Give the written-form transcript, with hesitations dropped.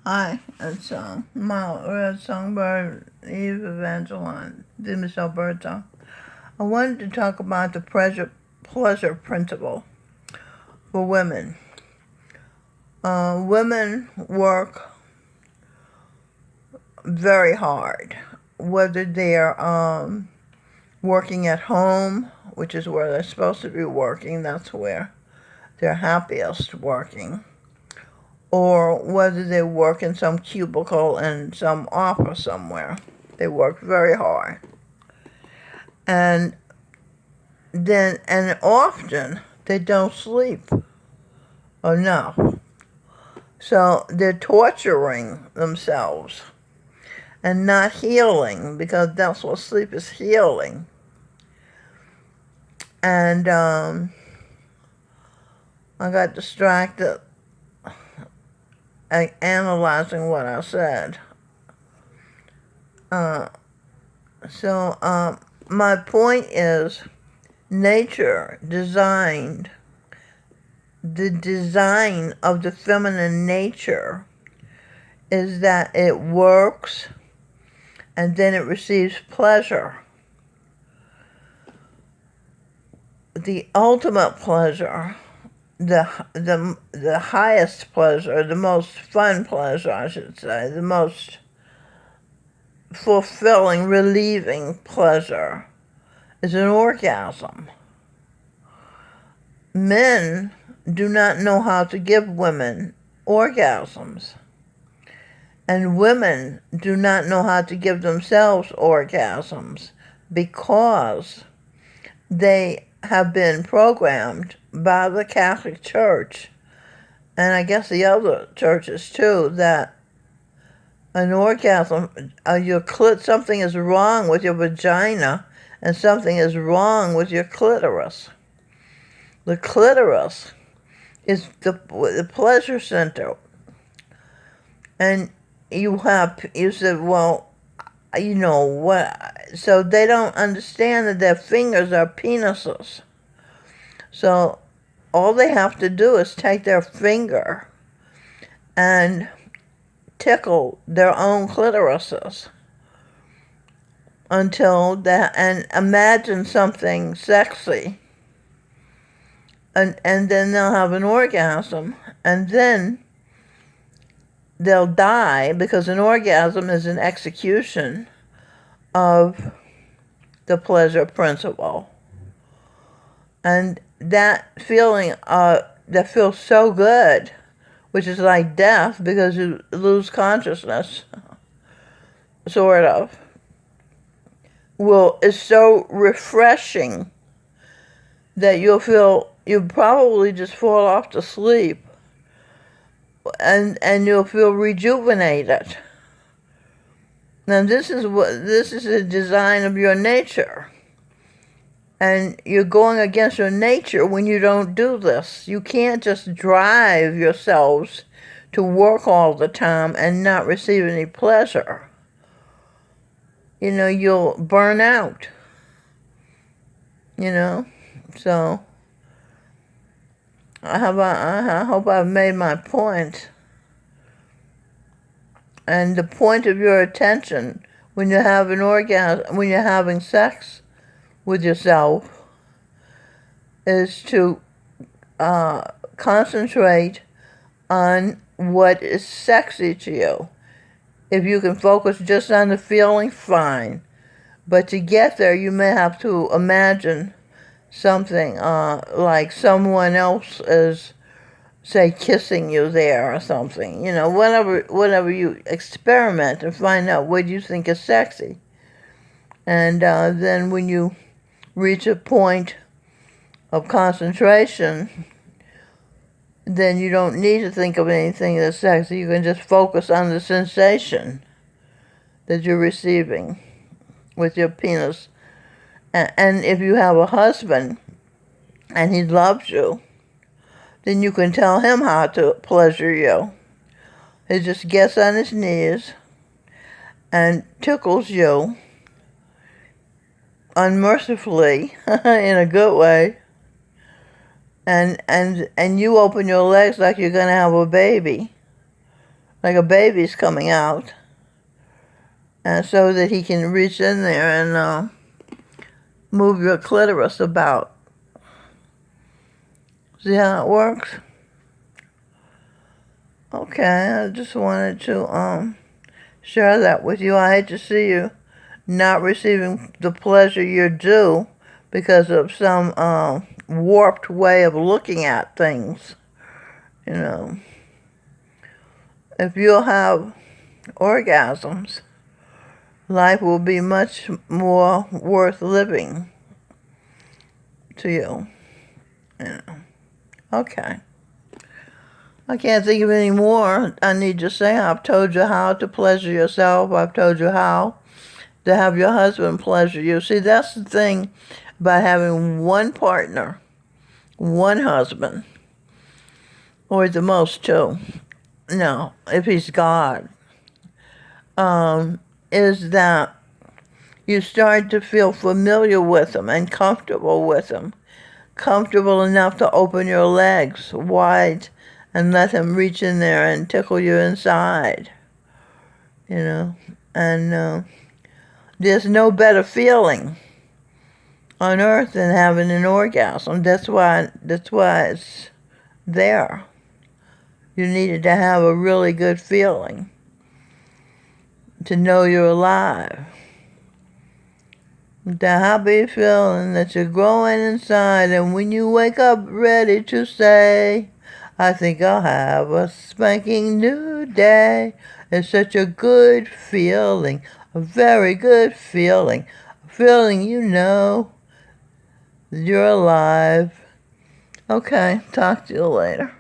Hi, it's my red songbird, Eve Evangeline, the Michelle Berta. I wanted to talk about the pleasure principle for women. Women work very hard, whether they're working at home, which is where they're supposed to be working, that's where they're happiest working, or whether they work in some cubicle in some office somewhere. They work very hard. And often they don't sleep enough. So they're torturing themselves and not healing, because that's what sleep is, healing. And I got distracted analyzing what I said. My point is, nature designed the design of the feminine nature is that it works and then it receives pleasure. The ultimate pleasure, the highest pleasure, the most fun pleasure, I should say, the most fulfilling, relieving pleasure is an orgasm. Men do not know how to give women orgasms. And women do not know how to give themselves orgasms because they have been programmed by the Catholic Church, and I guess the other churches too, that an orgasm, something is wrong with your vagina and something is wrong with your clitoris. The clitoris is the pleasure center. And you said, well, you know what? So they don't understand that their fingers are penises. So all they have to do is take their finger and tickle their own clitorises and imagine something sexy. And then they'll have an orgasm, and then they'll die, because an orgasm is an execution of the pleasure principle. And that feeling that feels so good, which is like death because you lose consciousness, sort of, is so refreshing that you'll probably just fall off to sleep, and you'll feel rejuvenated. Now this is the design of your nature. And you're going against your nature when you don't do this. You can't just drive yourselves to work all the time and not receive any pleasure. You'll burn out. So I hope I've made my point. And the point of your attention when you have an orgasm, when you're having sex with yourself, is to concentrate on what is sexy to you. If you can focus just on the feeling, fine. But to get there, you may have to imagine something like someone else is, say, kissing you there or something. Whatever you experiment and find out what you think is sexy. And then when you reach a point of concentration, then you don't need to think of anything that's sexy. You can just focus on the sensation that you're receiving with your penis. And if you have a husband and he loves you, then you can tell him how to pleasure you. He just gets on his knees and tickles you unmercifully in a good way, and you open your legs like you're going to have a baby, like a baby's coming out, and so that he can reach in there and move your clitoris about. See how it works? Okay, I just wanted to share that with you. I hate to see you not receiving the pleasure you're due because of some warped way of looking at things. You know, if you'll have orgasms, life will be much more worth living to you. You know. Okay. I can't think of any more I need to say. I've told you how to pleasure yourself. I've told you how to have your husband pleasure you. See, that's the thing about having one partner, one husband, or at the most two. No, if he's God, is that you start to feel familiar with him and comfortable with him. Comfortable enough to open your legs wide and let him reach in there and tickle you inside, you know. And there's no better feeling on earth than having an orgasm. That's why it's there. You needed to have a really good feeling to know you're alive. The happy feeling that you're growing inside, and when you wake up ready to say, I think I'll have a spanking new day. It's such a good feeling, a very good feeling, a feeling you know that you're alive. Okay, talk to you later.